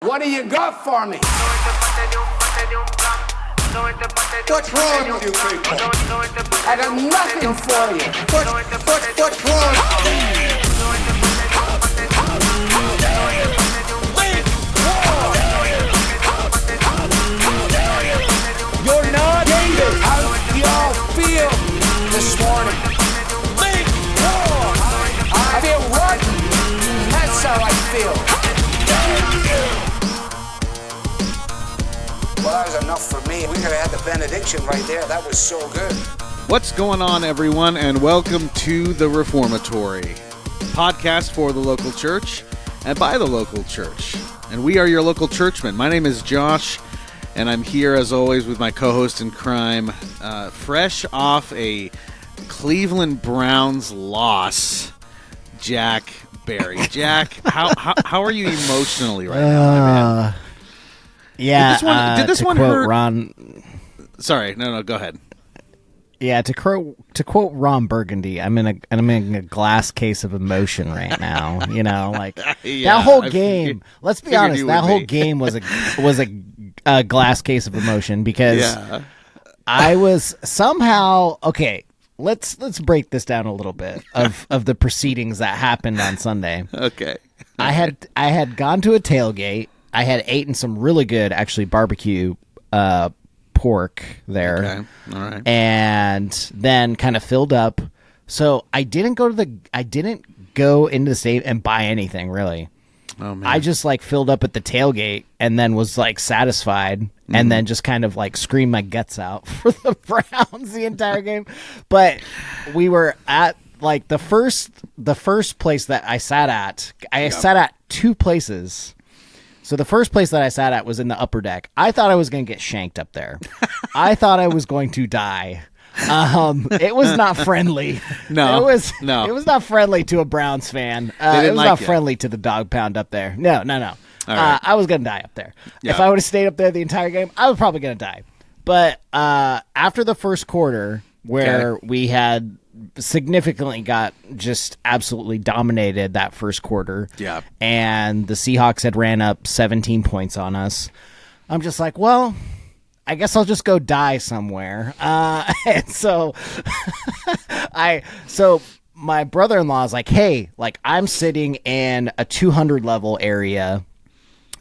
What do you got for me? What's wrong with you people? I got nothing for you. What's wrong? You're not David. How do y'all feel this morning? I feel rotten. That's how I feel. Well, that was enough for me. We could have had the benediction right there. That was so good. What's going on, everyone, and welcome to The Reformatory, podcast for the local church and by the local church. And we are your local churchmen. My name is Josh, and I'm here, as always, with my co-host in crime, fresh off a Cleveland Browns loss, Jack Barry. Jack, how are you emotionally right now, my man? Yeah, did this to one quote hurt? Ron, Sorry, no, go ahead. yeah, to quote Ron Burgundy, I'm in a glass case of emotion right now. You know, like Yeah, that whole I game. figured- Let's be figured honest, you that would whole be. game was a glass case of emotion because Yeah. I was somehow okay. Let's break this down a little bit of the proceedings that happened on Sunday. Okay. I had gone to a tailgate. I had eaten some really good, actually, barbecue pork there. Okay. All right. And then kind of filled up. So I didn't go into the state and buy anything really. Oh man. I just like filled up at the tailgate and then was like satisfied and then just kind of like screamed my guts out for the Browns the entire game. But we were at like the first place that I sat at. I sat at two places. So the first place that I sat at was in the upper deck. I thought I was going to get shanked up there. I thought I was going to die. It was not friendly. No. It was not friendly to a Browns fan. didn't It was like not you. friendly to the dog pound up there. No. right. I was going to die up there. Yeah. If I would have stayed up there the entire game, I was probably going to die. But after the first quarter, where Okay. we had significantly got just absolutely dominated that first quarter. Yeah. And the Seahawks had ran up 17 points on us. I'm just like, well, I guess I'll just go die somewhere. And so my brother-in-law is like, hey, like I'm sitting in a 200 level area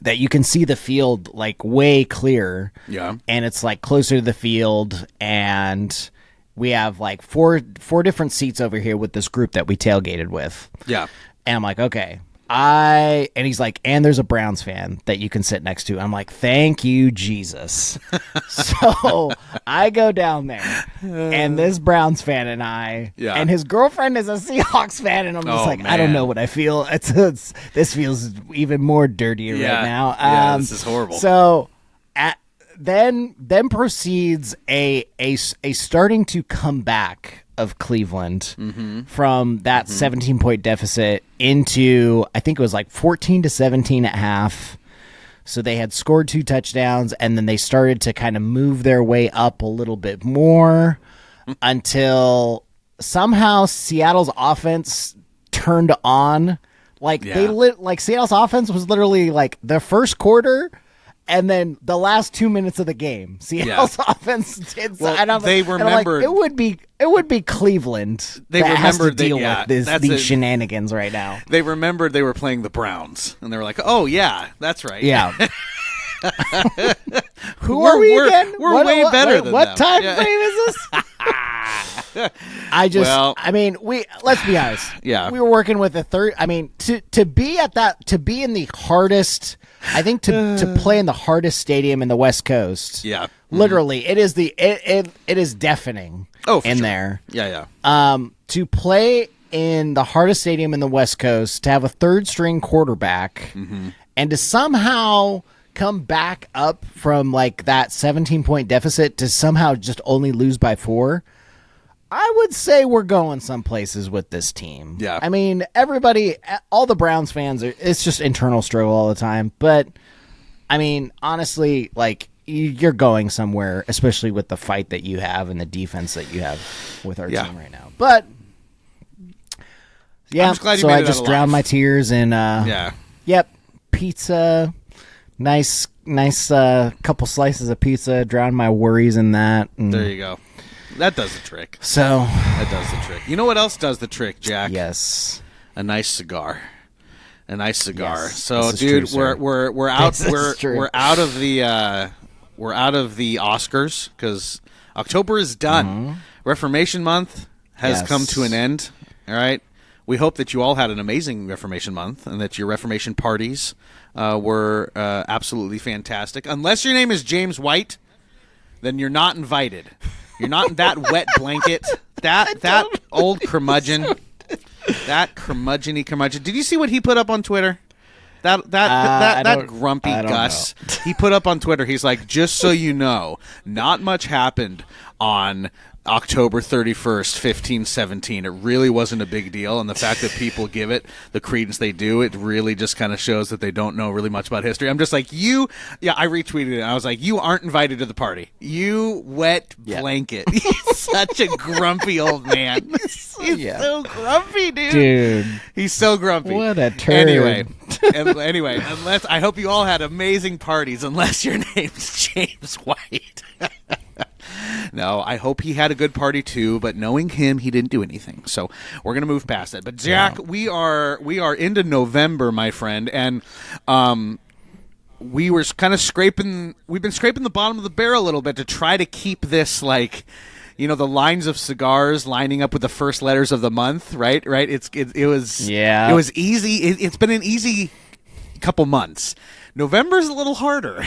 that you can see the field like way clear. Yeah. And it's like closer to the field, and we have like four different seats over here with this group that we tailgated with. Yeah. And I'm like, okay. And he's like, and there's a Browns fan that you can sit next to. I'm like, thank you, Jesus. So I go down there, and this Browns fan and I, Yeah. and his girlfriend is a Seahawks fan, and I'm just Oh, like, I don't man. know what I feel. It's this feels even more dirtier Yeah. right now. Yeah, this is horrible. So then proceeds a starting to come back of Cleveland from that 17-point deficit into, I think it was like 14-17 at half. So they had scored 2 touchdowns, and then they started to kind of move their way up a little bit more until somehow Seattle's offense turned on. Like Seattle's offense was literally like the first quarter and then the last 2 minutes of the game. Seattle's offense did. Well, and I'm they like, remembered- it would be Cleveland. They that has to remembered that- deal yeah, with that's these it. shenanigans right now. They remembered they were playing the Browns, and they were like, "Oh yeah, that's right." Yeah. Who We're- are we we're- again? we're way better than what them. time Yeah. frame is this? Well- I mean, let's be honest. Yeah. We were working with a third. I mean, to be in the hardest, I think to play in the hardest stadium in the West Coast. Yeah. Literally, it is it is deafening. Oh, for in sure. there. Yeah. To play in the hardest stadium in the West Coast, to have a third string quarterback, and to somehow come back up from like that 17-point deficit to somehow just only lose by 4. I would say we're going some places with this team. Yeah. I mean, everybody, all the Browns fans, it's just internal struggle all the time. But, I mean, honestly, like, you're going somewhere, especially with the fight that you have and the defense that you have with our team right now. But, yeah, I'm just glad you so made I it just out drowned alive. my tears in, Yeah. yep, pizza Nice couple slices of pizza, drown my worries in that. And There you go. That does the trick. so, That does the trick. You know what else does the trick, Jack? yes. A nice cigar. A nice cigar. Yes, So, this is dude, true, sir. we're out This is true. we're out of the Oscars because October is done. Reformation Month has Yes. come to an end. All right. We hope that you all had an amazing Reformation Month and that your Reformation parties were absolutely fantastic. Unless your name is James White, then you're not invited. You're not in that wet blanket. That old curmudgeon. That curmudgeon. Did you see what he put up on Twitter? That grumpy I don't Gus. He put up on Twitter. He's like, just so you know, not much happened on October 31st, 1517. It really wasn't a big deal, and the fact that people give it the credence they do, it really just kind of shows that they don't know really much about history. I'm just like, I retweeted it, and I was like, you aren't invited to the party. You wet blanket. He's such a grumpy old man. He's so grumpy, Dude. He's so grumpy. What a turd. Anyway, unless I hope you all had amazing parties, unless your name's James White. No, I hope he had a good party too, but knowing him, he didn't do anything. So we're gonna move past that. But Jack, we are into November, my friend, and we were kind of we've been scraping the bottom of the barrel a little bit to try to keep this like, the lines of cigars lining up with the first letters of the month, right? It was easy. It's been an easy couple months. November's a little harder.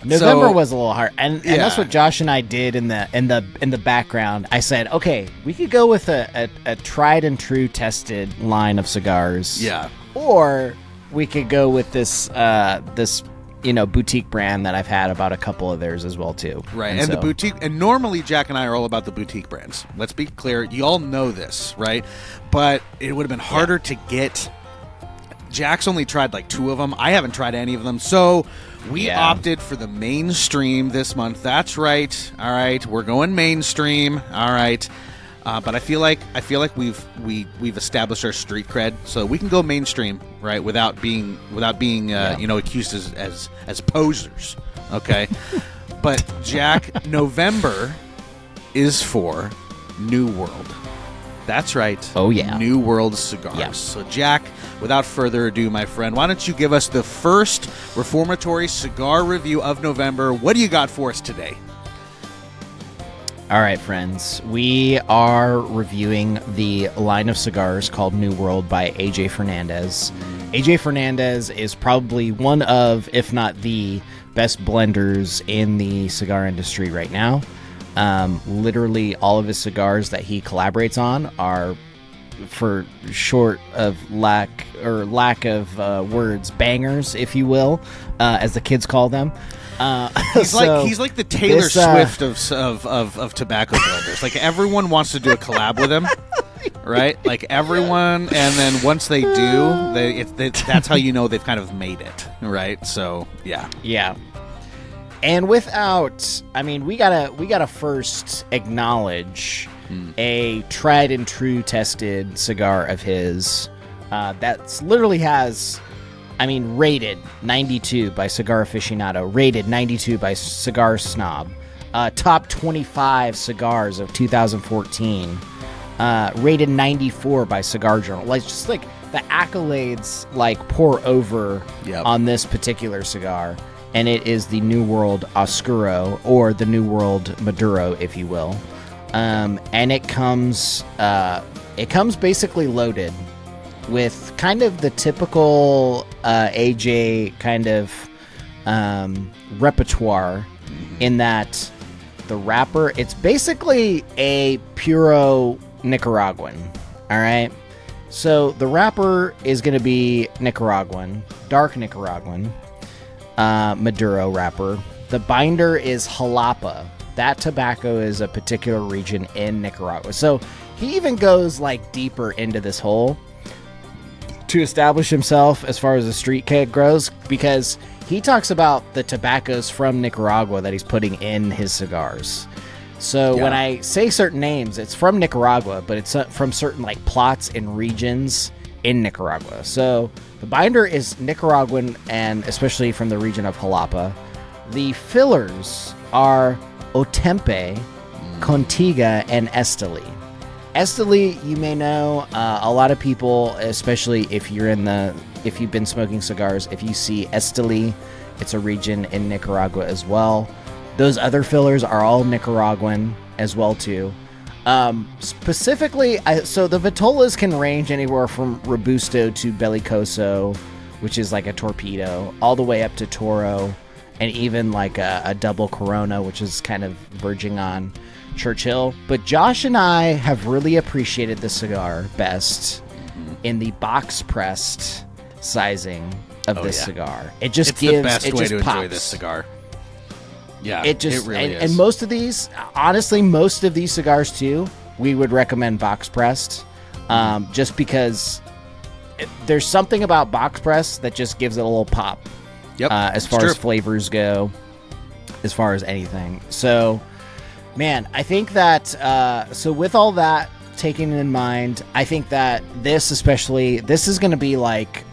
November was a little hard, and that's what Josh and I did in the background. I said, okay, we could go with a tried and true tested line of cigars, or we could go with this boutique brand that I've had about a couple of theirs as well too. Right, and the boutique, and normally Jack and I are all about the boutique brands. Let's be clear, you all know this, right? But it would have been harder to get. Jack's only tried like 2 of them. I haven't tried any of them, so we opted for the mainstream this month. That's right. All right, we're going mainstream. All right, but I feel like we've established our street cred, so we can go mainstream, right, without being accused as posers. Okay, but Jack, November is for New World. That's right. Oh, yeah. New World cigars. Yeah. So, Jack, without further ado, my friend, why don't you give us the first reformatory cigar review of November? What do you got for us today? All right, friends. We are reviewing the line of cigars called New World by AJ Fernandez. AJ Fernandez is probably one of, if not the best blenders in the cigar industry right now. Literally all of his cigars that he collaborates on are, for short of lack of words, bangers, if you will, as the kids call them. He's like the Taylor Swift of tobacco blenders. Like everyone wants to do a collab with him, right? Like everyone, and then once they do, that's how you know they've kind of made it, right? So yeah. And we gotta first acknowledge a tried and true tested cigar of his that's literally has, rated 92 by Cigar Aficionado, rated 92 by Cigar Snob, top 25 cigars of 2014, rated 94 by Cigar Journal. Like just like the accolades pour over on this particular cigar. And it is the New World Oscuro, or the New World Maduro, if you will. And it comes basically loaded with kind of the typical AJ kind of repertoire, in that the wrapper, it's basically a puro Nicaraguan. All right. So the wrapper is going to be Nicaraguan, dark Nicaraguan. Maduro wrapper. The binder is Jalapa. That tobacco is a particular region in Nicaragua. So he even goes deeper into this hole to establish himself as far as the street cred goes, because he talks about the tobaccos from Nicaragua that he's putting in his cigars. So when I say certain names, it's from Nicaragua, but it's from certain plots and regions in Nicaragua. So the binder is Nicaraguan, and especially from the region of Jalapa. The fillers are Otempe, Contiga, and Esteli. Esteli, you may know, a lot of people, especially if you've been smoking cigars, if you see Esteli, it's a region in Nicaragua as well. Those other fillers are all Nicaraguan as well too. Specifically, so the Vitolas can range anywhere from Robusto to Bellicoso, which is like a torpedo, all the way up to Toro, and even like a double Corona, which is kind of verging on Churchill. But Josh and I have really appreciated the cigar best in the box pressed sizing of this cigar. It just it's gives the best it way just to pops. enjoy this cigar. Yeah, It just really is. and most of these, honestly, most of these cigars too, we would recommend box pressed, just because there's something about box press that just gives it a little pop. Yep, As far as flavors go, as far as anything. So, man, I think that so with all that taken in mind, I think that this is going to be like.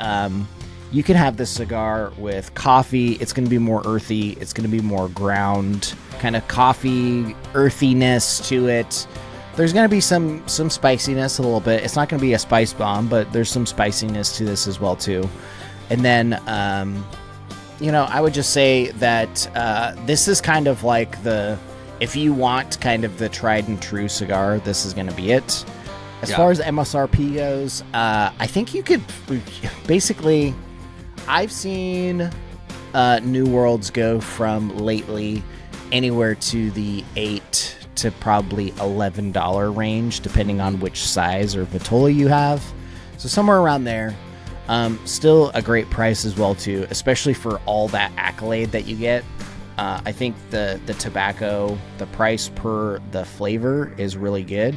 You can have this cigar with coffee. It's going to be more earthy. It's going to be more ground, kind of coffee earthiness to it. There's going to be some spiciness a little bit. It's not going to be a spice bomb, but there's some spiciness to this as well too. And then, I would just say that this is kind of like if you want kind of the tried and true cigar, this is going to be it. As far as MSRP goes, I think you could basically... I've seen New Worlds go from lately anywhere to the $8 to probably $11 range, depending on which size or Vitola you have. So somewhere around there. Still a great price as well too, especially for all that accolade that you get. I think the tobacco, the price per the flavor is really good.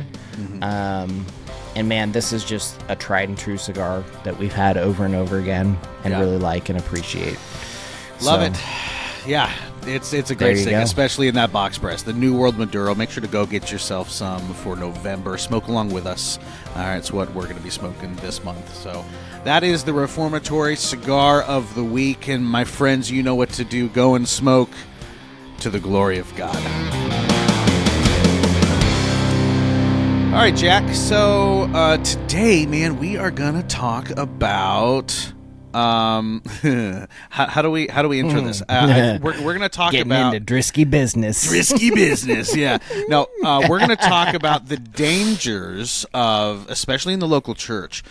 And man, this is just a tried and true cigar that we've had over and over again and really like and appreciate. Love it. Yeah, it's a great thing, especially in that box press. The New World Maduro. Make sure to go get yourself some for November. Smoke along with us. All right, it's what we're going to be smoking this month. So that is the Reformatory Cigar of the Week. And my friends, you know what to do. Go and smoke to the glory of God. All right, Jack. So today, man, we are gonna talk about how do we intro this? We're gonna talk Getting about into drisky business. Risky business, yeah. No, we're gonna talk about the dangers of, especially in the local church,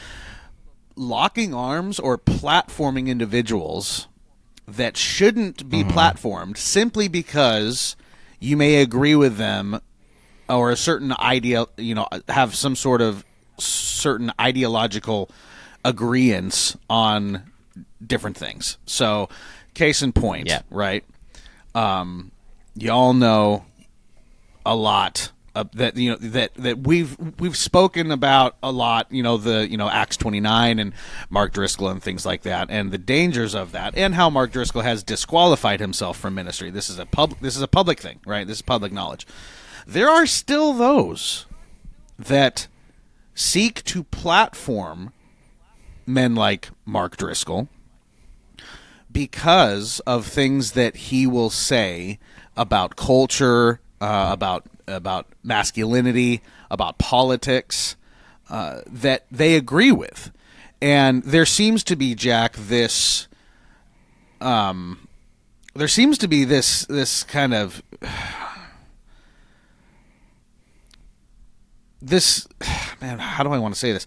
locking arms or platforming individuals that shouldn't be platformed simply because you may agree with them. Or a certain idea, have some sort of certain ideological agreements on different things. So, case in point, right? Y'all know a lot that we've spoken about a lot. Acts 29 and Mark Driscoll and things like that, and the dangers of that, and how Mark Driscoll has disqualified himself from ministry. This is a public thing, right? This is public knowledge. There are still those that seek to platform men like Mark Driscoll because of things that he will say about culture, about masculinity, about politics, that they agree with. And there seems to be, Jack, this kind of... man, how do I want to say this?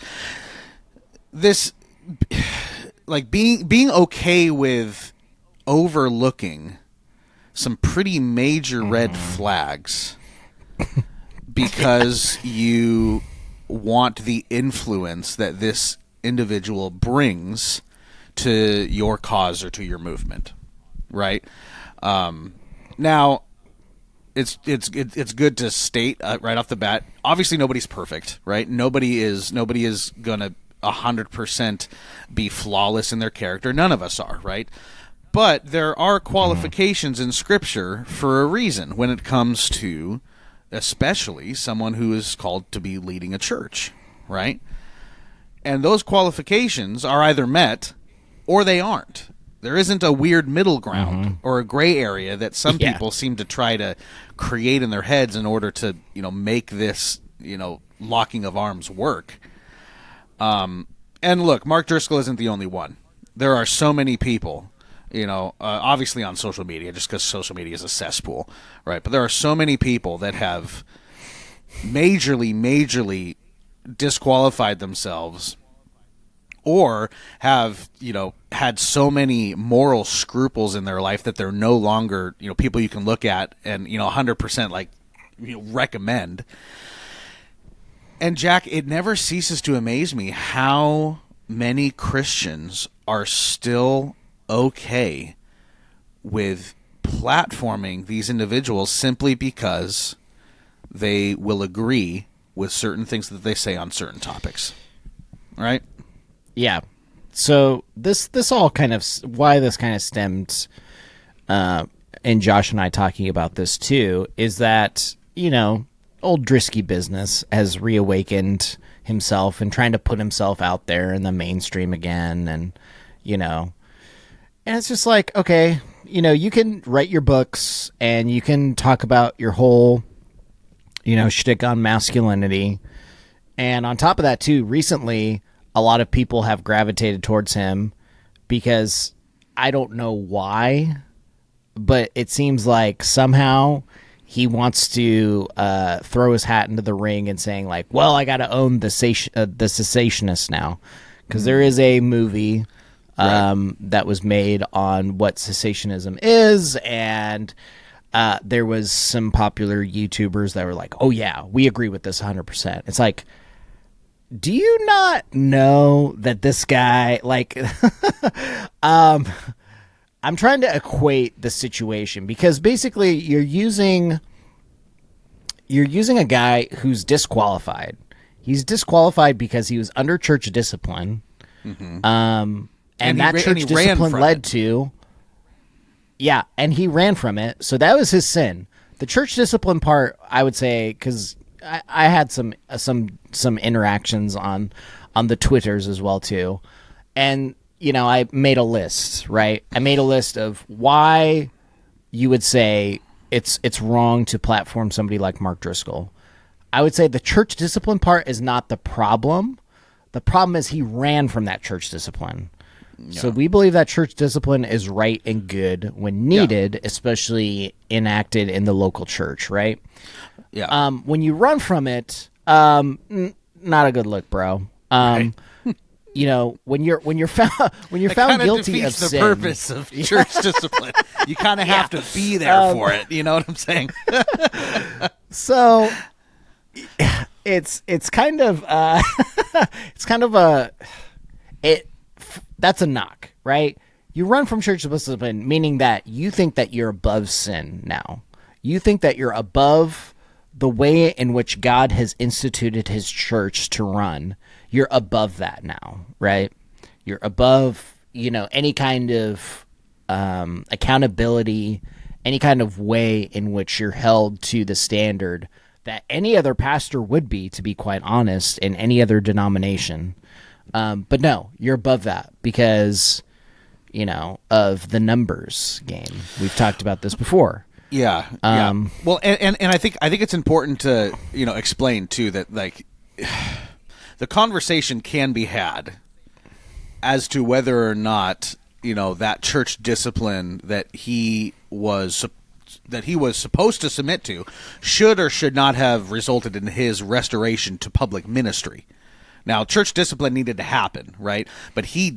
This, like, being okay with overlooking some pretty major red flags because you want the influence that this individual brings to your cause or to your movement, right? Now, it's good to state right off the bat. Obviously, nobody's perfect, right? Nobody is gonna 100% be flawless in their character. None of us are, right? But there are qualifications in Scripture for a reason when it comes to, especially someone who is called to be leading a church, right? And those qualifications are either met or they aren't. There isn't a weird middle ground or a gray area that some people seem to try to create in their heads in order to, make this, locking of arms work. And look, Mark Driscoll isn't the only one. There are so many people, obviously on social media, just because social media is a cesspool, right? But there are so many people that have majorly disqualified themselves or have, had so many moral scruples in their life that they're no longer, people you can look at and, 100% recommend. And Jack, it never ceases to amaze me how many Christians are still okay with platforming these individuals simply because they will agree with certain things that they say on certain topics. Right? Yeah. So this all kind of why this kind of stemmed, and Josh and I talking about this too, is that old Drisky business has reawakened himself and trying to put himself out there in the mainstream again, and and it's just like, okay, you can write your books and you can talk about your whole shtick on masculinity, and on top of that too, recently a lot of people have gravitated towards him because I don't know why, but it seems like somehow he wants to throw his hat into the ring and saying like, well, I got to own the cessationists now, because there is a movie that was made on what cessationism is, and there was some popular YouTubers that were like, oh yeah, we agree with this 100%. It's like, do you not know that this guy, like, I'm trying to equate the situation, because basically you're using a guy who's disqualified. He's disqualified because he was under church discipline. And that church discipline led to, and he ran from it. So that was his sin. The church discipline part, I would say, because I had some interactions on the Twitters as well too, and I made a list, right? I made a list of why you would say it's wrong to platform somebody like Mark Driscoll. I would say the church discipline part is not the problem. The problem is he ran from that church discipline. Yeah. So we believe that church discipline is right and good when needed, especially enacted in the local church, right? Yeah. When you run from it, not a good look, bro. Right. When you're found guilty of sin, the purpose of church discipline. You kind of have to be there for it. You know what I'm saying? So it's kind of that's a knock, right? You run from church discipline, meaning that you think that you're above sin now. You think that you're above the way in which God has instituted his church to run. You're above that now, right? You're above, any kind of accountability, any kind of way in which you're held to the standard that any other pastor would be, to be quite honest, in any other denomination. But no, you're above that because, of the numbers game. We've talked about this before. Yeah. Well, and I think it's important to, explain too that like the conversation can be had as to whether or not, that church discipline that he was supposed to submit to should or should not have resulted in his restoration to public ministry. Now, church discipline needed to happen, right? But he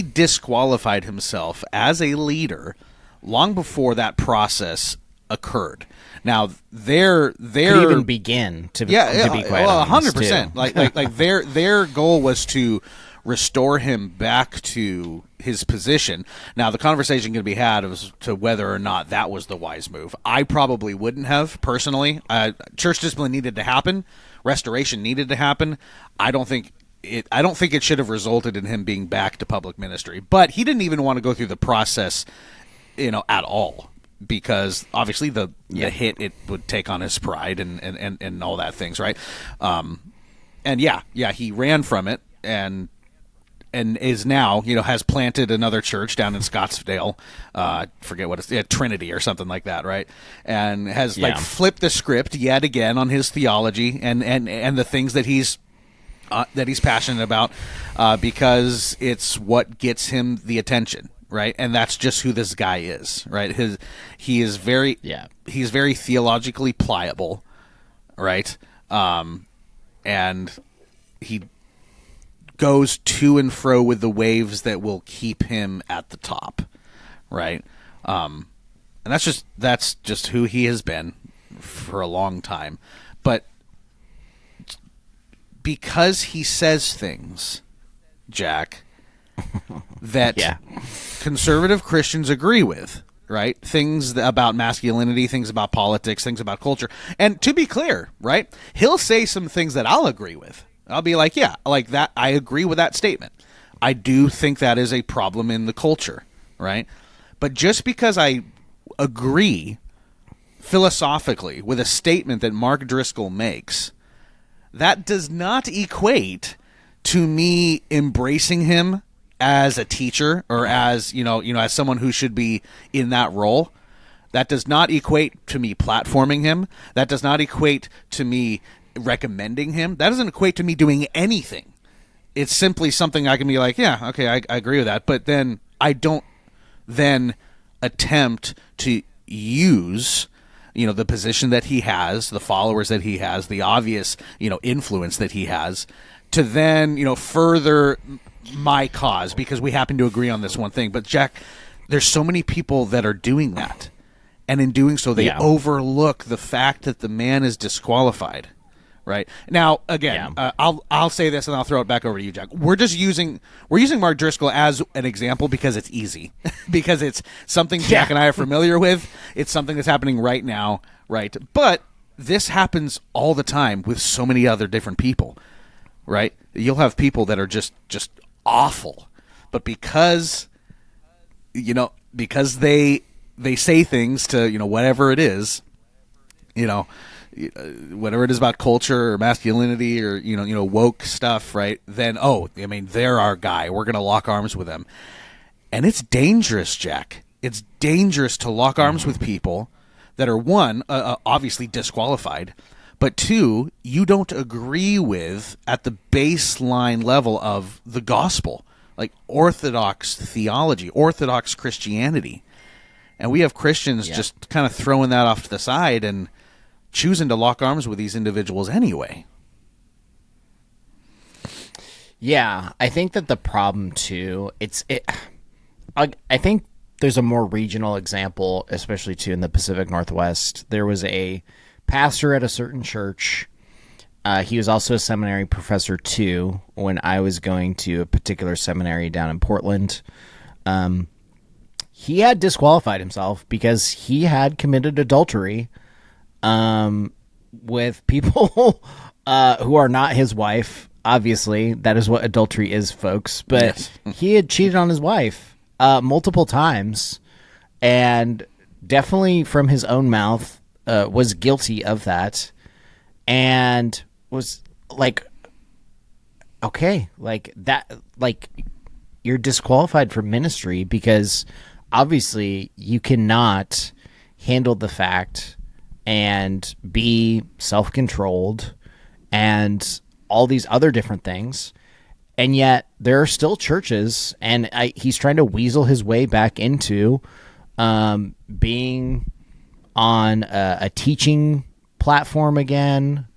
disqualified himself as a leader long before that process occurred. Now, could even begin to be quite honest, 100%. Like their goal was to restore him back to his position. Now, the conversation can be had as to whether or not that was the wise move. I probably wouldn't have, personally. Church discipline needed to happen. Restoration needed to happen. I don't think it should have resulted in him being back to public ministry. But he didn't even want to go through the process, at all, because obviously the hit it would take on his pride and all that things, right? And he ran from it. and is now, has planted another church down in Scottsdale. Forget what it's, Trinity or something like that, right? And has flipped the script yet again on his theology and the things that he's passionate about, because it's what gets him the attention, right? And that's just who this guy is, right? He's very theologically pliable, right? And he goes to and fro with the waves that will keep him at the top, right? And that's just who he has been for a long time. But because he says things, Jack, that conservative Christians agree with, right? Things about masculinity, things about politics, things about culture. And to be clear, right, he'll say some things that I'll agree with. I'll be like, yeah, like that. I agree with that statement. I do think that is a problem in the culture, right? But just because I agree philosophically with a statement that Mark Driscoll makes, that does not equate to me embracing him as a teacher or as, as someone who should be in that role. That does not equate to me platforming him. That does not equate to me recommending him. That doesn't equate to me doing anything. It's simply something I can be like, yeah, okay, I agree with that. But then I don't then attempt to use, the position that he has, the followers that he has, the obvious, influence that he has to then, further my cause because we happen to agree on this one thing. But Jack, there's so many people that are doing that. And in doing so, they overlook the fact that the man is disqualified. Right now, again, I'll say this and I'll throw it back over to you, Jack. We're using Mark Driscoll as an example because it's easy, because it's something Jack and I are familiar with. It's something that's happening right now, right? But this happens all the time with so many other different people, right? You'll have people that are just awful, but because they say things to whatever it is, whatever it is about culture or masculinity or woke stuff, right? Then they're our guy. We're going to lock arms with them, and it's dangerous, Jack. It's dangerous to lock arms with people that are one, obviously disqualified, but two, you don't agree with at the baseline level of the gospel, like Orthodox theology, Orthodox Christianity, and we have Christians just kind of throwing that off to the side and choosing to lock arms with these individuals anyway. Yeah, I think that the problem too, I think there's a more regional example, especially too in the Pacific Northwest. There was a pastor at a certain church. He was also a seminary professor too when I was going to a particular seminary down in Portland. He had disqualified himself because he had committed adultery with people who are not his wife. Obviously, that is what adultery is, folks. But he had cheated on his wife multiple times, and definitely from his own mouth was guilty of that, and was like, okay, like that, like you're disqualified from ministry because obviously you cannot handle the fact and be self-controlled and all these other different things. And yet there are still churches, and he's trying to weasel his way back into being on a teaching platform again,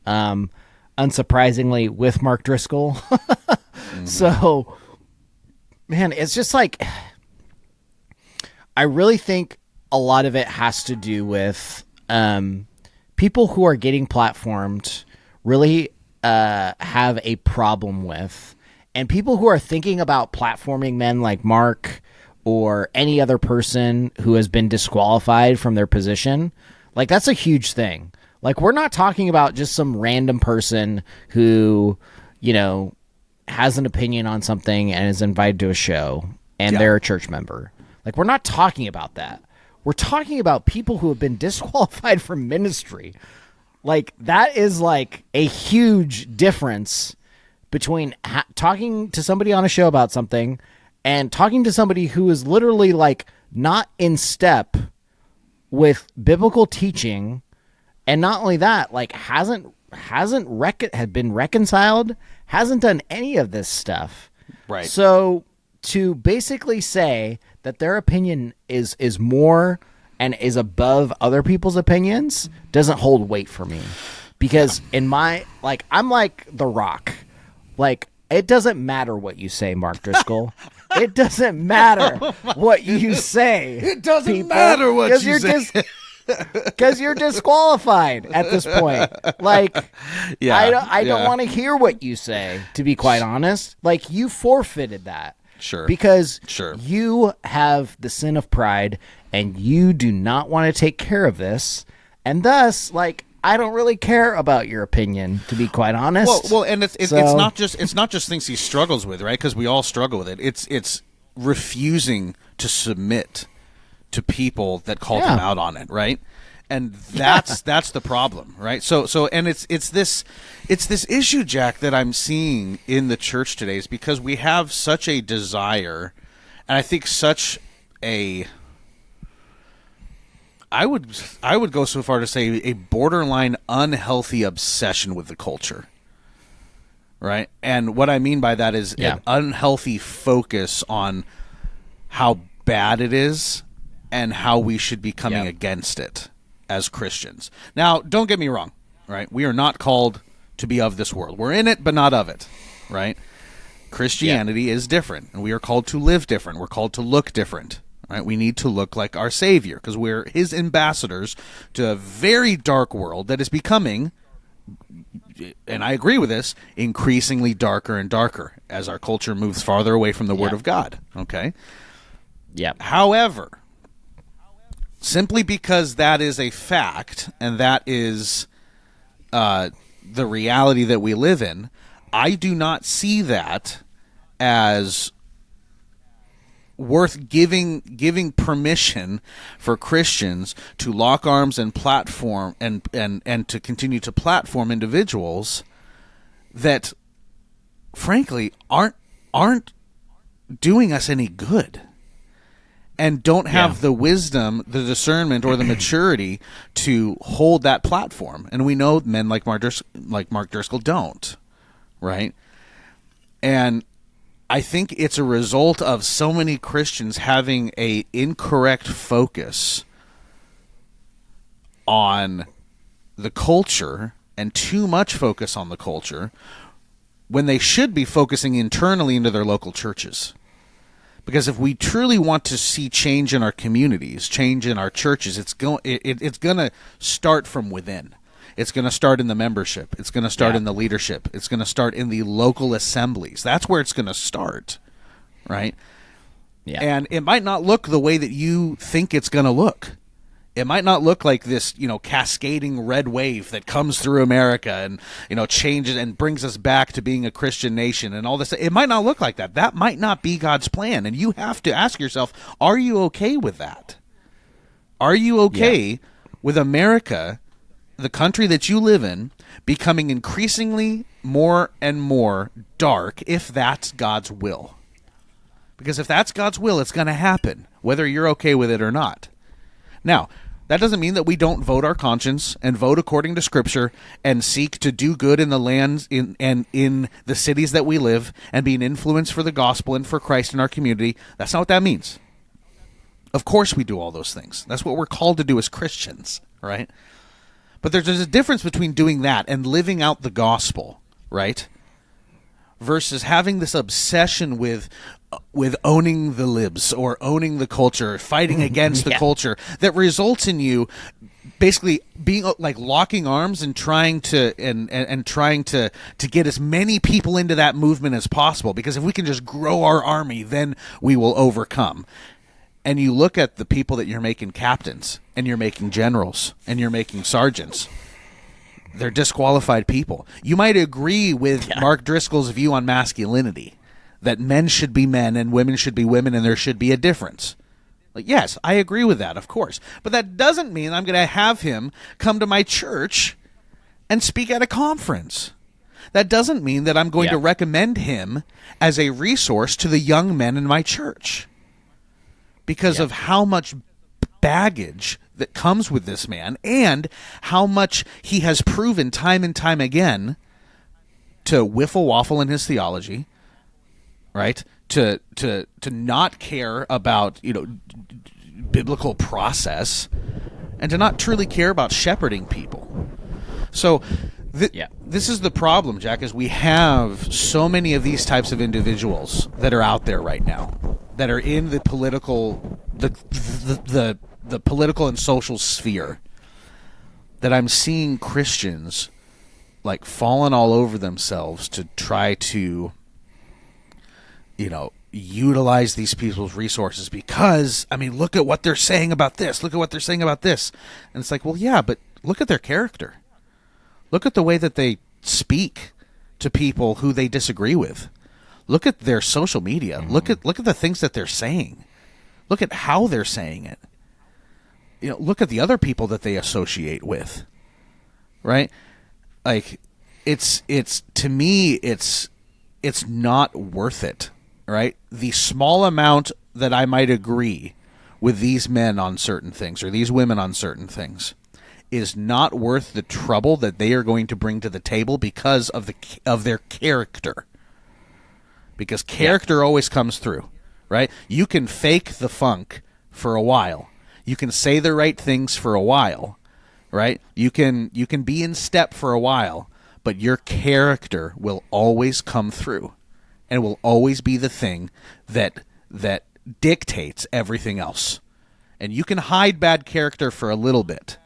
unsurprisingly with Mark Driscoll. So, man, it's just like, I really think a lot of it has to do with people who are getting platformed really have a problem with, and people who are thinking about platforming men like Mark or any other person who has been disqualified from their position, like that's a huge thing. Like, we're not talking about just some random person who, has an opinion on something and is invited to a show and they're a church member. Like, we're not talking about that. We're talking about people who have been disqualified from ministry. Like, that is like a huge difference between talking to somebody on a show about something and talking to somebody who is literally like not in step with biblical teaching, and not only that, like had been reconciled, hasn't done any of this stuff. Right. So to basically say that their opinion is more and is above other people's opinions doesn't hold weight for me. Because in my, like, I'm like The Rock. Like, it doesn't matter what you say, Mark Driscoll. It doesn't matter what you say. It doesn't matter what you say. Because you're disqualified at this point. Like, Yeah, I don't want to hear what you say, to be quite honest. Like, you forfeited that. Sure. Because Sure. you have the sin of pride, and you do not want to take care of this. And thus, like, I don't really care about your opinion, to be quite honest. Well, and it's not just things he struggles with, right? Because we all struggle with it. It's refusing to submit to people that called him out on it, right? And that's the problem, right? So and it's this issue, Jack, that I'm seeing in the church today is because we have such a desire, and I think such a I would go so far to say a borderline unhealthy obsession with the culture, right? And what I mean by that is an unhealthy focus on how bad it is and how we should be coming against it as Christians. Now, don't get me wrong, right? We are not called to be of this world. We're in it, but not of it, right? Christianity is different, and we are called to live different. We're called to look different. Right, we need to look like our Savior because we're His ambassadors to a very dark world that is becoming, and I agree with this, increasingly darker and darker as our culture moves farther away from the Word of God. Okay? Yeah. However, simply because that is a fact and that is the reality that we live in, I do not see that as worth giving permission for Christians to lock arms and platform and to continue to platform individuals that frankly aren't doing us any good and don't have the wisdom, the discernment, or the maturity to hold that platform. And we know men like Mark Driscoll don't, right? And I think it's a result of so many Christians having a incorrect focus on the culture and too much focus on the culture when they should be focusing internally into their local churches. Because if we truly want to see change in our communities, change in our churches, it's going to start from within. It's going to start in the membership. It's going to start in the leadership. It's going to start in the local assemblies. That's where it's going to start, right? Yeah. And it might not look the way that you think it's going to look. It might not look like this, cascading red wave that comes through America and, changes and brings us back to being a Christian nation and all this. It might not look like that. That might not be God's plan. And you have to ask yourself, are you okay with that? Are you okay with America, the country that you live in, becoming increasingly more and more dark if that's God's will? Because if that's God's will, it's going to happen, whether you're okay with it or not. Now, that doesn't mean that we don't vote our conscience and vote according to Scripture and seek to do good in the lands and in the cities that we live and be an influence for the gospel and for Christ in our community. That's not what that means. Of course we do all those things. That's what we're called to do as Christians, right? But there's a difference between doing that and living out the gospel, right? Versus having this obsession with owning the libs or owning the culture, fighting against the culture that results in you basically being like locking arms and trying to get as many people into that movement as possible. Because if we can just grow our army, then we will overcome. And you look at the people that you're making captains, and you're making generals, and you're making sergeants. They're disqualified people. You might agree with Mark Driscoll's view on masculinity, that men should be men and women should be women, and there should be a difference. Like, yes, I agree with that, of course. But that doesn't mean I'm going to have him come to my church and speak at a conference. that doesn't mean that I'm going to Yeah. recommend him as a resource to the young men in my church because of how much baggage that comes with this man and how much he has proven time and time again to whiffle waffle in his theology, right? To not care about, biblical process, and to not truly care about shepherding people. So this is the problem, Jack, is we have so many of these types of individuals that are out there right now, that are in the political the political and social sphere, that I'm seeing Christians like falling all over themselves to try to utilize these people's resources because, look at what they're saying about this. Look at what they're saying about this. And it's like, well, yeah, but look at their character. Look at the way that they speak to people who they disagree with. Look at their social media. Look at the things that they're saying. Look at how they're saying it. Look at the other people that they associate with. Right? Like, it's to me, it's not worth it. Right? The small amount that I might agree with these men on certain things or these women on certain things is not worth the trouble that they are going to bring to the table because of their character. Because character always comes through, right? You can fake the funk for a while. You can say the right things for a while, right? You can be in step for a while, but your character will always come through. And will always be the thing that dictates everything else. And you can hide bad character for a little bit,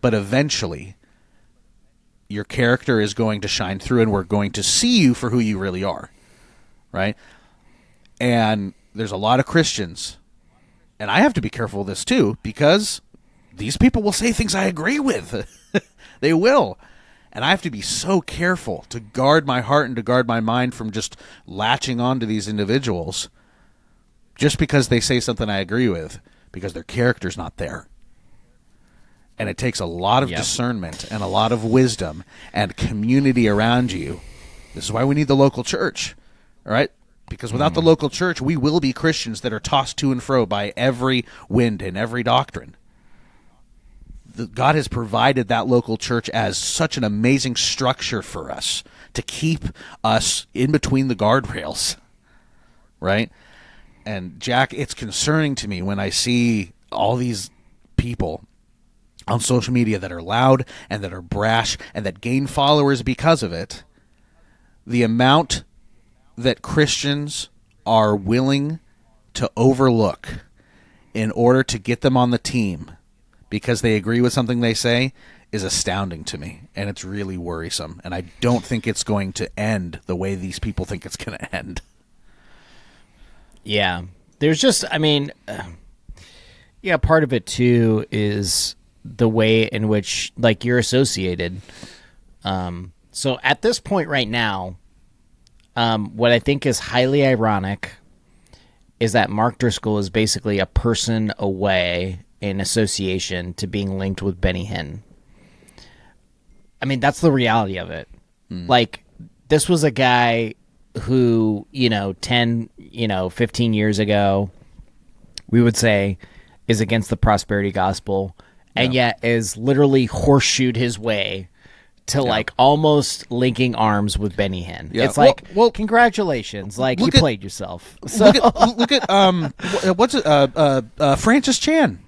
but eventually your character is going to shine through and we're going to see you for who you really are, right? And there's a lot of Christians, and I have to be careful of this too, because these people will say things I agree with. They will. And I have to be so careful to guard my heart and to guard my mind from just latching on to these individuals just because they say something I agree with, because their character's not there. And it takes a lot of discernment and a lot of wisdom and community around you. This is why we need the local church, all right? Because without the local church, we will be Christians that are tossed to and fro by every wind and every doctrine. God has provided that local church as such an amazing structure for us to keep us in between the guardrails, right? And Jack, it's concerning to me when I see all these people on social media that are loud and that are brash and that gain followers because of it. The amount that Christians are willing to overlook in order to get them on the team because they agree with something they say is astounding to me, and it's really worrisome. And I don't think it's going to end the way these people think it's going to end. Yeah. There's just, part of it too is the way in which, like, you're associated. So at this point right now, what I think is highly ironic is that Mark Driscoll is basically a person away in association to being linked with Benny Hinn. That's the reality of it. Like, this was a guy who, 10, 15 years ago, we would say is against the prosperity gospel, and yet is literally horseshoed his way to like almost linking arms with Benny Hinn. Yeah. It's like, well, congratulations, like you played yourself. So Look at what's it? Francis Chan.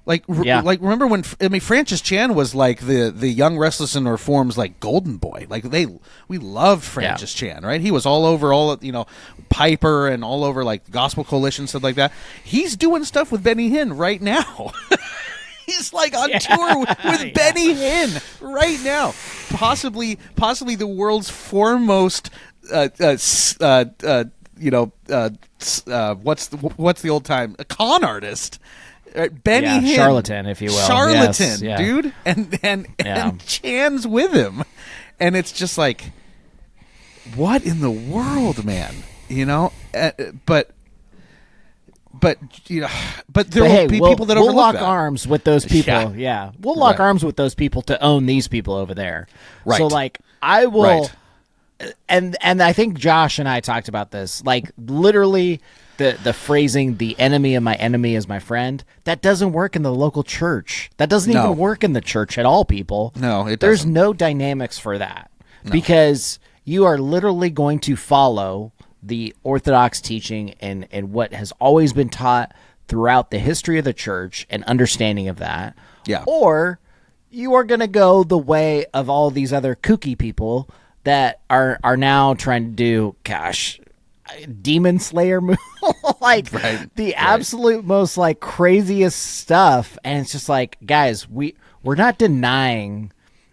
Like remember when Francis Chan was like the young restless and reform's like golden boy. Like we loved Francis Chan, right? He was all over Piper and all over like Gospel Coalition, stuff like that. He's doing stuff with Benny Hinn right now. He's like on tour with Benny Hinn right now. Possibly the world's foremost what's the old time, a con artist. Benny Hinn, charlatan, if you will, charlatan, yes, dude, and Chan's with him, and it's just like, what in the world, man? But there will be people that we'll overlook lock that. arms with those people. Yeah, we'll lock arms with those people to own these people over there. Right. So like, I will. Right. and I think Josh and I talked about this. Like literally, the phrasing "the enemy of my enemy is my friend" that doesn't work in the local church. That doesn't No. even work in the church at all. People, No, it There's doesn't. no dynamics for that because you are literally going to follow the Orthodox teaching and what has always been taught throughout the history of the church and understanding of that. Yeah. Or you are going to go the way of all these other kooky people that are now trying to do, gosh, demon slayer move, like the absolute most like craziest stuff. And it's just like, guys, we're not denying,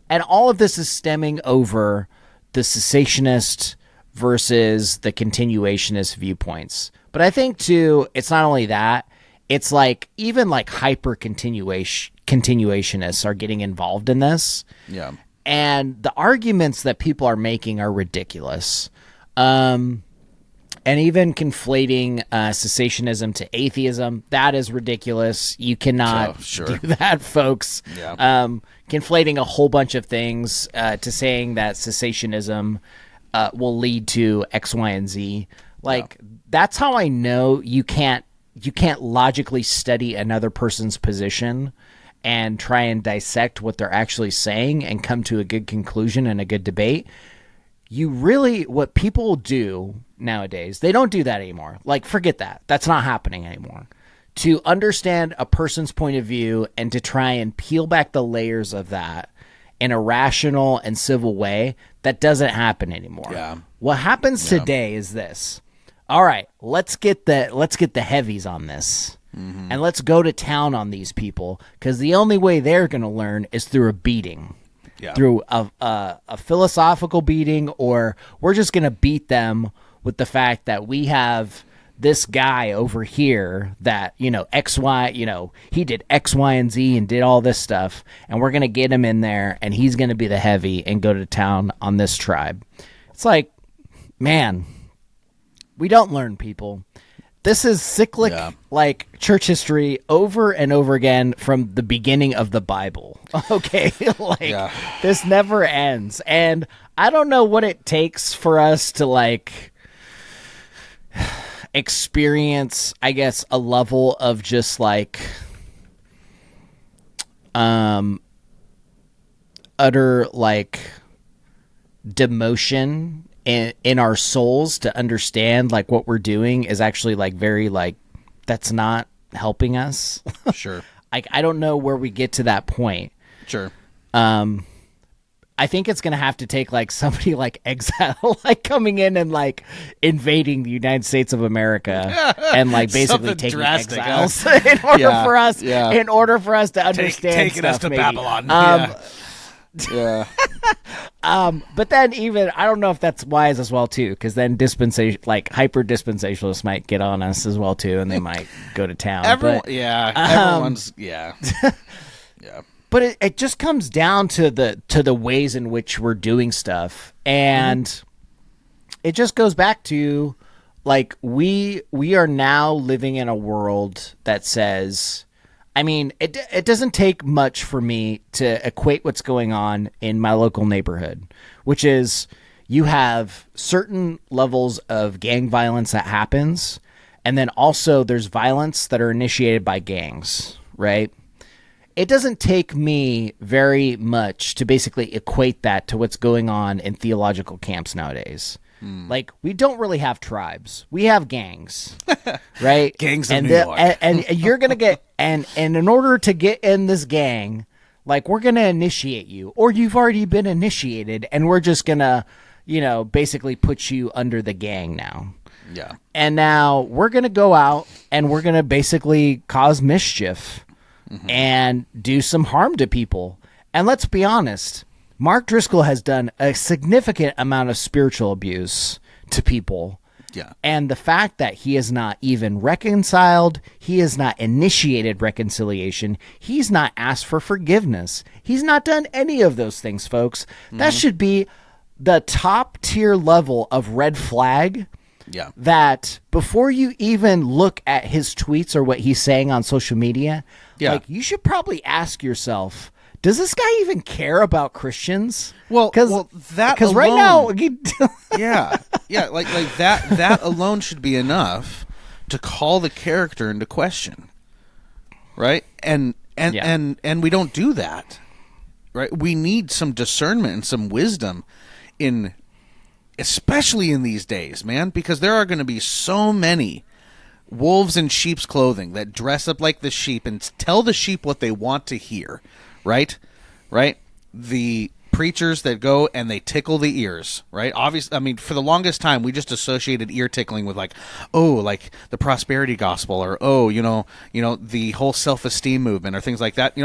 and all of this is stemming over the cessationist versus the continuationist viewpoints. But I think too, it's not only that, it's like even like hyper continuationists are getting involved in this. Yeah. And the arguments that people are making are ridiculous. And even conflating cessationism to atheism, that is ridiculous. You cannot do that, folks. Yeah. Conflating a whole bunch of things to saying that cessationism will lead to X, Y, and Z. Like, that's how I know you can't logically study another person's position and try and dissect what they're actually saying and come to a good conclusion and a good debate. You really, what people do nowadays, they don't do that anymore. Like, forget that. That's not happening anymore. To understand a person's point of view and to try and peel back the layers of that in a rational and civil way, that doesn't happen anymore. Yeah. What happens today is this. All right, let's get the heavies on this. And let's go to town on these people, because the only way they're going to learn is through a beating. Yeah. Through a philosophical beating, or we're just going to beat them with the fact that we have this guy over here that, X, Y, he did X, Y, and Z and did all this stuff, and we're going to get him in there, and he's going to be the heavy and go to town on this tribe. It's like, man, we don't learn, people. This is cyclic, like church history over and over again from the beginning of the Bible. Okay, this never ends. And I don't know what it takes for us to like experience, I guess, a level of just like utter like demotion in our souls to understand like what we're doing is actually like very like that's not helping us. Sure. I don't know where we get to that point. Sure. I think it's gonna have to take like somebody like exile like coming in and like invading the United States of America and like basically Something taking drastic, exiles in order for us to understand taking stuff, us to maybe. Babylon. Yeah. But then even I don't know if that's wise as well too, because then hyper dispensationalists might get on us as well too, and they might go to town. Everyone's But it just comes down to the ways in which we're doing stuff, and it just goes back to like we are now living in a world that says, I mean, it doesn't take much for me to equate what's going on in my local neighborhood, which is you have certain levels of gang violence that happens, and then also there's violence that are initiated by gangs, right? It doesn't take me very much to basically equate that to what's going on in theological camps nowadays. Like, we don't really have tribes. We have gangs, right? Gangs of and New York. And you're going to get, and in order to get in this gang, like, we're going to initiate you, or you've already been initiated, and we're just going to, basically put you under the gang now. Yeah. And now we're going to go out and we're going to basically cause mischief and do some harm to people. And let's be honest, Mark Driscoll has done a significant amount of spiritual abuse to people. Yeah. And the fact that he is not even reconciled, he has not initiated reconciliation, he's not asked for forgiveness. He's not done any of those things, folks. That should be the top tier level of red flag. Yeah. That before you even look at his tweets or what he's saying on social media, like, you should probably ask yourself, does this guy even care about Christians? Well, that because right now, yeah, like that alone should be enough to call the character into question, right? And we don't do that, right? We need some discernment and some wisdom especially in these days, man, because there are going to be so many wolves in sheep's clothing that dress up like the sheep and tell the sheep what they want to hear, right? The preachers that go and they tickle the ears, right? Obviously, I mean, for the longest time, we just associated ear tickling with like the prosperity gospel, or the whole self-esteem movement, or things like that.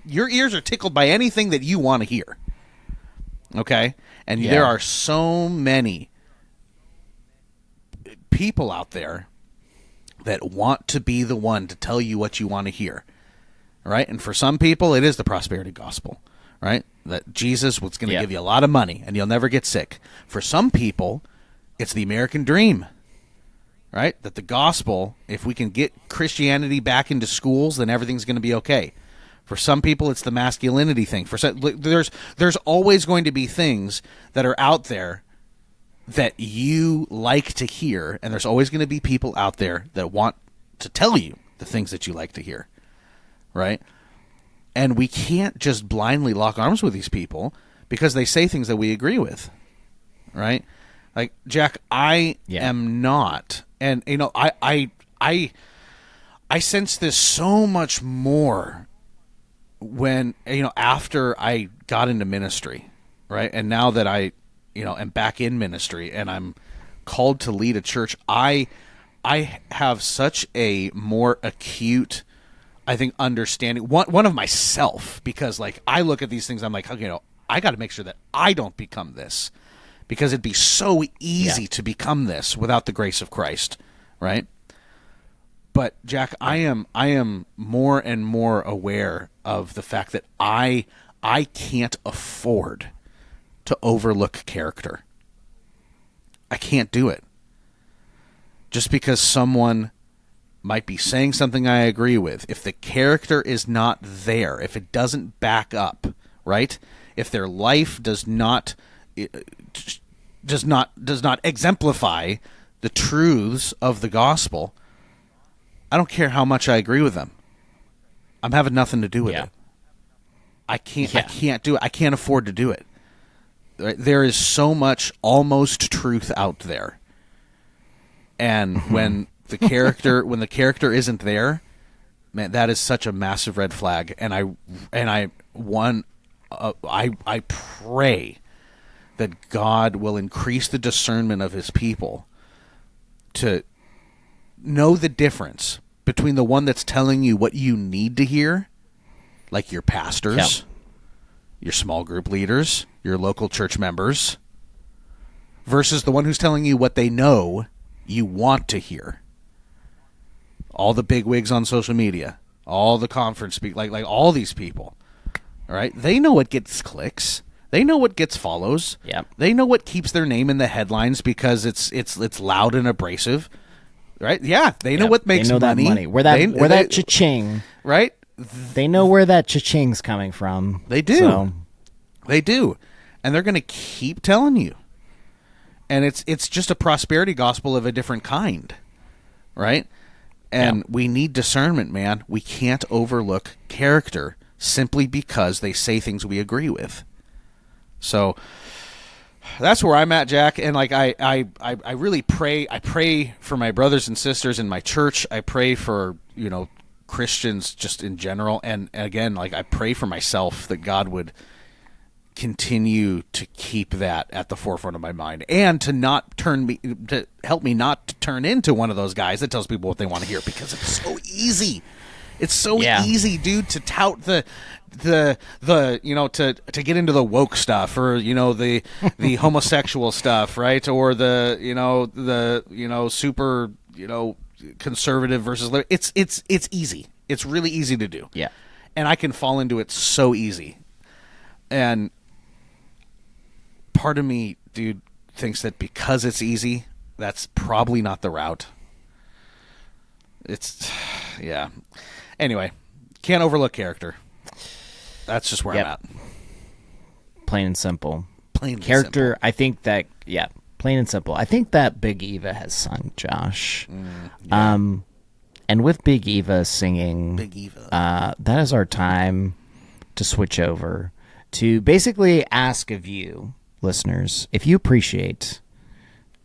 Your ears are tickled by anything that you want to hear. Okay, and there are so many people out there that want to be the one to tell you what you want to hear, right? And for some people, it is the prosperity gospel, right? That Jesus was going to give you a lot of money and you'll never get sick. For some people, it's the American dream, right? That the gospel, if we can get Christianity back into schools, then everything's going to be okay. For some people, it's the masculinity thing. There's always going to be things that are out there that you like to hear, and there's always going to be people out there that want to tell you the things that you like to hear, right? And we can't just blindly lock arms with these people because they say things that we agree with, right? Like, Jack, I am not, and I sense this so much more when after I got into ministry, right? And now that I am back in ministry and I'm called to lead a church, I have such a more acute, I think, understanding one of myself, because like I look at these things, I'm like, I got to make sure that I don't become this, because it'd be so easy to become this without the grace of Christ, right? But Jack, I am more and more aware of the fact that I can't afford to overlook character. I can't do it. Just because someone might be saying something I agree with, if the character is not there, if it doesn't back up, right? If their life does not exemplify the truths of the gospel, I don't care how much I agree with them. I'm having nothing to do with it. I can't do it. I can't afford to do it. There is so much almost truth out there, and when the character isn't there, man, that is such a massive red flag. And I pray that God will increase the discernment of His people to know the difference between the one that's telling you what you need to hear, like your pastors, your small group leaders, your local church members, versus the one who's telling you what they know you want to hear. All the bigwigs on social media, all the conference like all these people, all right? They know what gets clicks. They know what gets follows. Yep. They know what keeps their name in the headlines because it's loud and abrasive, right? Yeah, they know what makes they know money. That money. Where that cha-ching, right? They know where that cha-ching's coming from. They do. So. They do, and they're going to keep telling you. And it's just a prosperity gospel of a different kind, right? And we need discernment, man. We can't overlook character simply because they say things we agree with. So that's where I'm at, Jack. And like I really pray. I pray for my brothers and sisters in my church. I pray for Christians just in general. And again, like I pray for myself that God would continue to keep that at the forefront of my mind, and to help me not to turn into one of those guys that tells people what they want to hear, because it's so easy. It's so easy, dude, to tout the to get into the woke stuff, or the homosexual stuff, right? Or the super conservative versus it's easy. It's really easy to do. Yeah. And I can fall into it so easy. And part of me, dude, thinks that because it's easy, that's probably not the route. Anyway, can't overlook character. That's just where Yep. I'm at. Plain and simple. Plain and Character, simple. I think that, yeah, plain and simple. I think that Big Eva has sung, Josh. And with Big Eva singing, Big Eva. that is our time to switch over to basically ask of you, listeners, if you appreciate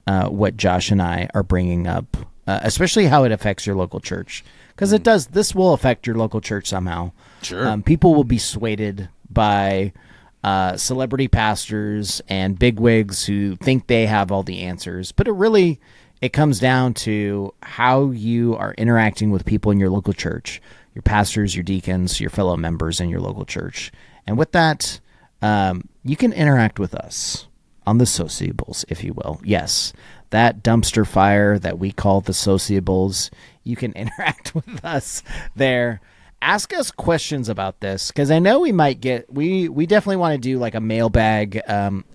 what Josh and I are bringing up, especially how it affects your local church. Because it does. This will affect your local church somehow. Sure. People will be swayed by celebrity pastors and bigwigs who think they have all the answers. But it comes down to how you are interacting with people in your local church, your pastors, your deacons, your fellow members in your local church. And with that, you can interact with us on the sociables, if you will. Yes, that dumpster fire that we call the sociables, you can interact with us there. Ask us questions about this, because I know we might get, we definitely want to do like a mailbag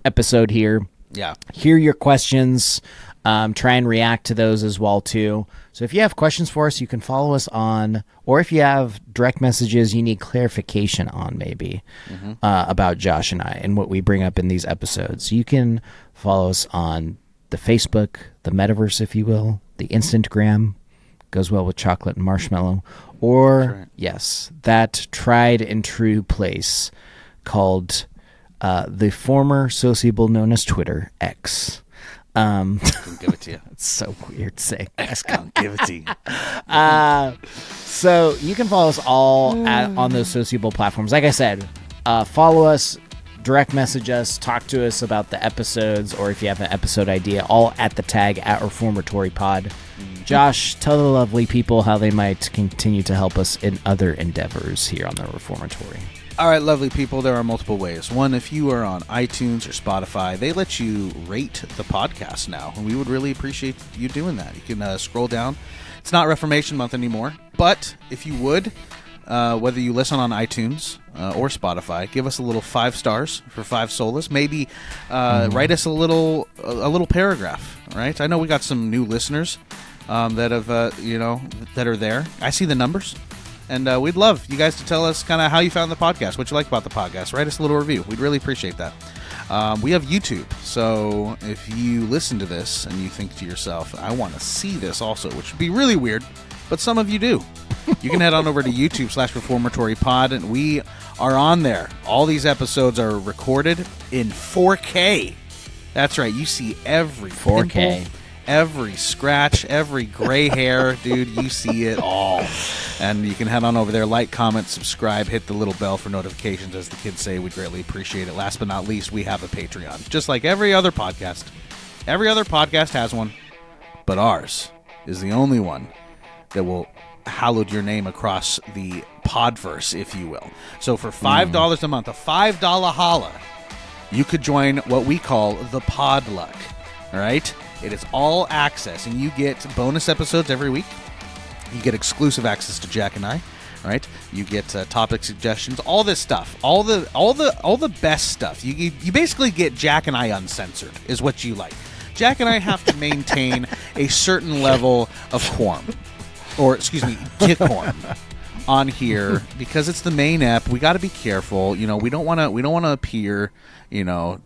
episode here. Yeah. Hear your questions, try and react to those as well too. So if you have questions for us, you can follow us on, or if you have direct messages you need clarification on maybe about Josh and I and what we bring up in these episodes, you can follow us on the Facebook, the metaverse, if you will, the Instagram, goes well with chocolate and marshmallow, or yes, that tried and true place called the former sociable known as Twitter, X. I'll give it to you. It's so weird to say. X can't give it to you. So you can follow us all on those sociable platforms. Like I said, follow us, direct message us, talk to us about the episodes, or if you have an episode idea, all at the tag at Reformatory Pod. Josh, tell the lovely people how they might continue to help us in other endeavors here on the Reformatory. All right, lovely people, there are multiple ways. One, if you are on iTunes or Spotify, they let you rate the podcast now, and we would really appreciate you doing that. You can scroll down. It's not Reformation Month anymore, but if you would, whether you listen on iTunes or Spotify, give us a little 5 stars for 5 solas. Maybe write us a little paragraph, right? I know we got some new listeners that have, that are there. I see the numbers. And we'd love you guys to tell us kind of how you found the podcast, what you like about the podcast. Write us a little review. We'd really appreciate that. We have YouTube, so if you listen to this and you think to yourself, I want to see this also, which would be really weird, but some of you do. You can head on over to YouTube/Reformatory Pod, and we are on there. All these episodes are recorded in 4K. That's right. You see every 4K. pimple, every scratch, every gray hair, dude, you see it all. And you can head on over there, like, comment, subscribe, hit the little bell for notifications, as the kids say. We greatly appreciate it. Last but not least, we have a Patreon, just like every other podcast. Every other podcast has one, but ours is the only one that will hallowed your name across the podverse, if you will. So for $5 a month, a $5 holla, you could join what we call the Podluck. All right? It is all access, and you get bonus episodes every week. You get exclusive access to Jack and I. All right? You get topic suggestions, all this stuff, all the best stuff. You basically get Jack and I uncensored, is what you like. Jack and I have to maintain a certain level of quorum, or excuse me, decorum on here, because it's the main ep. We got to be careful. You know, we don't want to appear,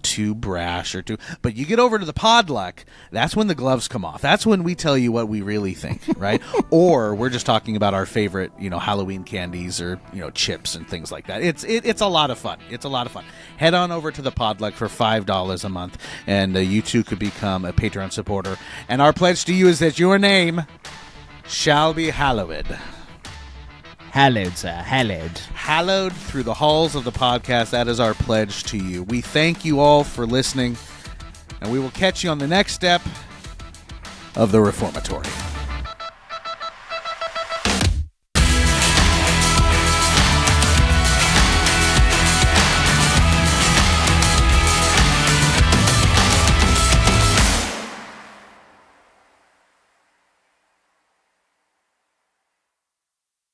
too brash or too. But you get over to the Podluck, that's when the gloves come off. That's when we tell you what we really think, right? Or we're just talking about our favorite, Halloween candies or chips and things like that. It's a lot of fun. It's a lot of fun. Head on over to the Podluck for $5 a month, and you too could become a Patreon supporter. And our pledge to you is that your name shall be hallowed. Hallowed, sir. Hallowed. Hallowed through the halls of the podcast. That is our pledge to you. We thank you all for listening, and we will catch you on the next step of the Reformatory.